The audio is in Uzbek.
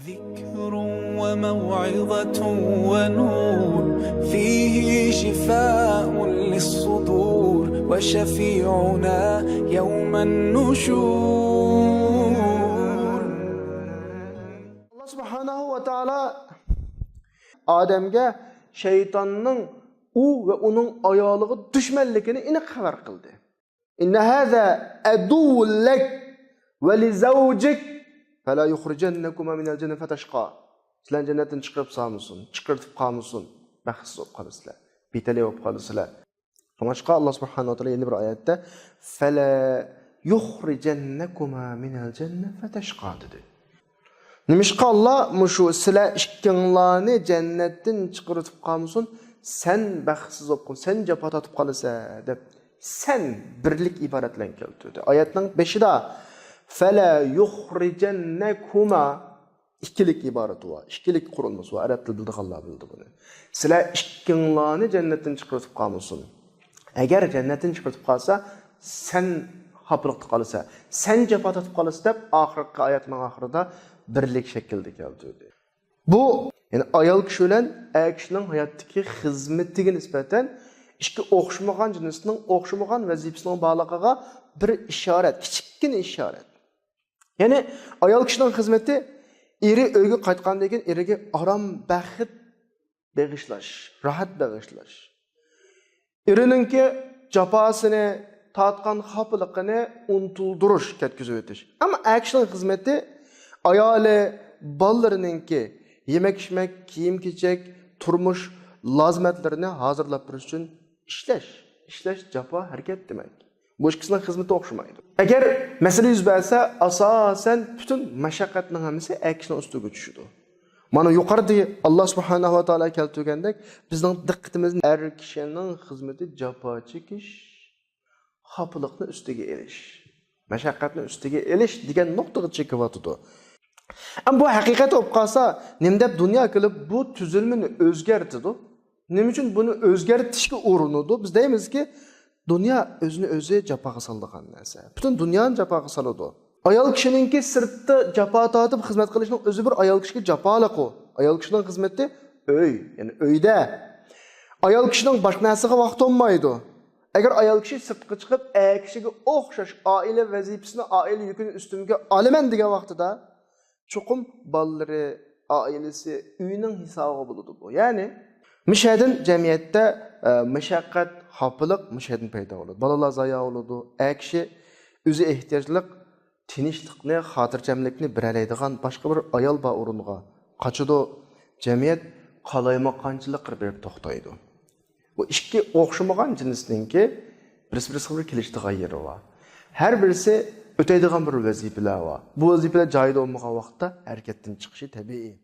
ذكر وموعظة ونور فيه شفاء للصدور وشفيعنا يوم النشور. Allah subhanahu wa ta'ala Adem'ge şeytanın u ve onun ayalığı düşmanlıkını iniq xabar kıldı. İnne hâzâ edûvun lek ve li zavcik فَلَا يُخْرِجَنَّكُمَا مِنَ الْجَنَّةِ فَتَشْقَى. Sizler cennetten çıkarıp sağmısın, çıkartıp kalmışsın, bəxtsiz olup kalısılar, biteli olup kalısılar. Ama çıqa Allah subhanahu wa ta'ala yeni bir ayette فَلَا يُخْرِجَنَّكُمَا مِنَ الْجَنَّةِ فَتَشْقَى dedi. Nimişqa Allah şu sizler işkinlarını cennetten çıkartıp kalmışsın, sen bəxtsiz olup, sen cepat atıp kalısılar deb. Sen birlik ibaretlen keldi. Ayetinin 5'i da فَلَا يُخْرِجَنَّكُمَا İkilik ibareti var. İkilik kurulması var. Arap dilde Allah bildi bunu. Sizler işkinlarını cennetten çıkartıp kalmışsın. Eğer cennetten çıkartıp kalsa sen hapılıkta kalırsa, sen cepat atıp kalırsa deb ahirki ayetinin ahirida birlik şekilde geldi. Bu yani ayol kishi bilan kishining hayotdagi xizmatiga nisbatan ikki o'xshamagan jinsning o'xshamagan vazifasining borligiga bir ishorat, kichikgina ishorat. Yani ayol kishining xizmati eri uyga qaytgandan keyin eriga arom, baxt bag'ishlash, rohat bag'ishlash. Erininki jafosini, tatgan xafaligini unutuldirish, ketkizib o'tish. Ammo kishining xizmati ayoli, bolalarininki yemek-içmek, kiyim-kechak, turmush lazimatlarini hozirlab turish uchun ishlash, jafo, harakat demak. Bu ikkisining xizmati o'xshamaydi. Agar masala yuz bersa, asosan butun mashaqqatning hammasi kishining ustiga tushadi. Mana yuqorida Alloh subhanahu va taolo keltirgandek, bizning diqqatimizni har kishining xizmati jafo chekish, xafalikni ustiga elish, mashaqqatni ustiga elish degan nuqtaga chekyapti. Ama bu haqiqat olib qolsa, nima deb dunyo kelib bu tuzilmani o'zgartirdi? Nima uchun buni o'zgartirishga urinadi? Biz deymizki, dünya özünü özü jafoga soldigan narsa. Butun dunyoni jafoga soladi. Ayol kishininki sirtda jafo tortib xizmat qilishning o'zi bir ayol kishiga jafoliq u. Ayol kishining xizmati uy, ya'ni uyda. Ayol kishining boshqa narsaga vaqt olmaydi. Agar ayol kishi sirtga chiqib, kishiga o'xshash oila vazifasini, oila yukini ustimga olaman degan vaqtida cho'qim bolalari, oilasi, uyining hisobiga bo'ladi bu. Ya'ni mishadin jamiyatda mashaqqat, xafalık mishadin paydo bo'ladi. Bolalar zayo bo'ladi. Kishi o'zi ehtiyojliq tinchlikni, xotirjamlikni beralaydigan boshqa bir ayol bor o'ringa qochadi. Jamiyat qalaymaqonchilik qilib berib to'xtaydi. Bu ikki o'xshamagan jinsninki bir-biriga kelishadigan yeri bor. Har birisi o'taydigan bir vazifalar bor. Bu vazifalar joyida bo'lmagan vaqtda harakatdan chiqishi tabiiy.